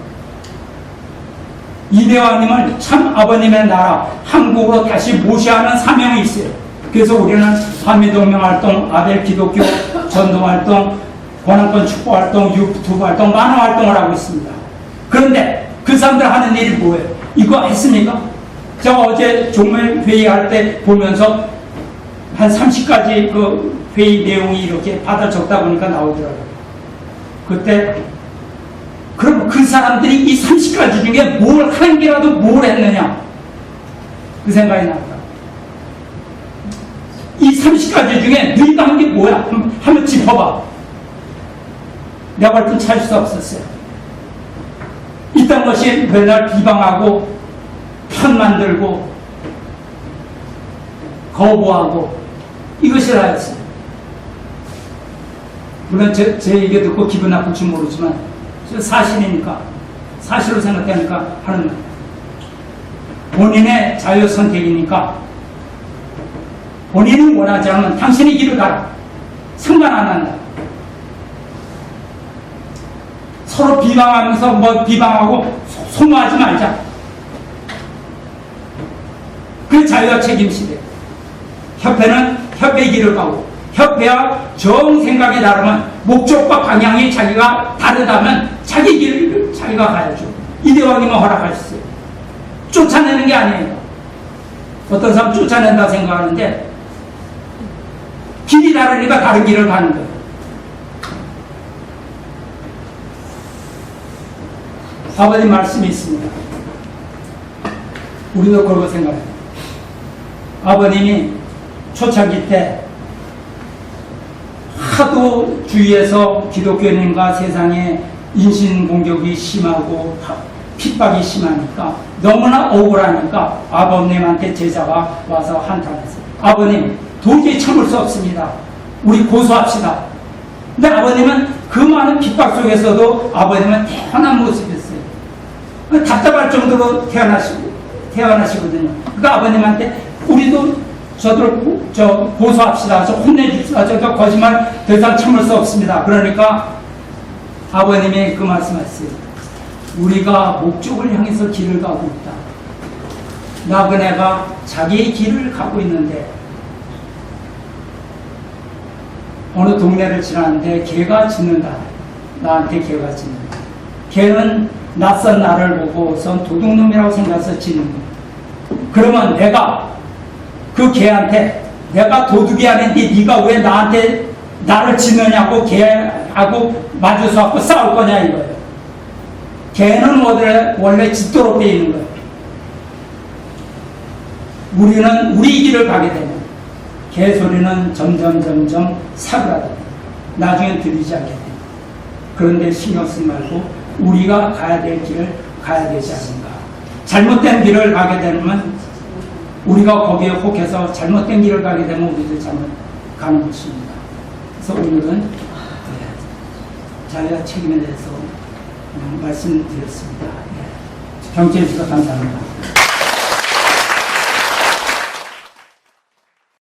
이대왕님을 참 아버님의 나라 한국으로 다시 모셔야 하는 사명이 있어요. 그래서 우리는 한미동맹활동, 아벨 기독교 전도활동, 권한권 축복활동, 유튜브 활동, 많은 활동을 하고 있습니다. 그런데 그 사람들 하는 일이 뭐예요? 이거 했습니까? 제가 어제 종말 회의할 때 보면서 한 30가지 그 회의 내용이 이렇게 받아 적다 보니까 나오더라고요. 그때 그럼 그 사람들이 이 30가지 중에 뭘 한 개라도 뭘 했느냐 그 생각이 납니다. 이 30가지 중에 너희가 한 게 뭐야? 한번 짚어봐. 내가 볼 땐 찾을 수 없었어요. 이딴 것이 맨날 비방하고 편 만들고 거부하고 이것이 다였어요. 물론 제 얘기 듣고 기분 나쁠지 모르지만 사실이니까 사실로 생각하니까 하는 말. 본인의 자유 선택이니까 본인이 원하지 않으면 당신의 길을 가라. 상관 안 한다. 서로 비방하면서 뭐 비방하고 소모하지 말자. 그 자유와 책임 시대. 협회는 협회의 길을 가고 협회와 정 생각이 다르면 목적과 방향이 자기가 다르다면 자기 길을 자기가 가야죠. 이대왕님은 허락하셨어요. 쫓아내는 게 아니에요. 어떤 사람 쫓아낸다 생각하는데 길이 다르니까 다른 길을 가는 거예요. 아버님 말씀이 있습니다. 우리도 그러고 생각해요. 아버님이 초창기 때 하도 주위에서 기독교인과 세상에 인신공격이 심하고 핍박이 심하니까 너무나 억울하니까 아버님한테 제자가 와서 한탄했어요. 아버님 도저히 참을 수 없습니다. 우리 고소합시다. 근데 아버님은 그 많은 핍박 속에서도 아버님은 태어난 모습이었어요. 답답할 정도로 태어나시거든요. 그러니까 아버님한테 우리도 저들 고소합시다. 저 혼내줍시다. 저 거짓말 더 이상 참을 수 없습니다. 그러니까 아버님이 그 말씀하셨어요. 우리가 목적을 향해서 길을 가고 있다. 나그네가 자기의 길을 가고 있는데 어느 동네를 지나는데 개가 짖는다. 나한테 개가 짖는다. 개는 낯선 나를 보고선 도둑놈이라고 생각해서 짖는 거야. 그러면 내가 그 개한테 내가 도둑이 아닌데 네가 왜 나를 짖느냐고 개하고 마주서 갖고 싸울 거냐 이거예요. 개는 원래 짖도록 되어 있는 거예요. 우리는 우리 길을 가게 되면 개 소리는 점점 사그라듭니다. 나중에 들리지 않게 됩니다. 그런 데 신경 쓰지 말고 우리가 가야 될 길을 가야 되지 않는가. 잘못된 길을 가게 되면 우리가 거기에 혹해서 잘못된 길을 가게 되면 우리도 잘못 가는 것입니다. 그래서 오늘은 자기가 책임에 대해서 말씀드렸습니다. 경청해 주셔서 감사합니다.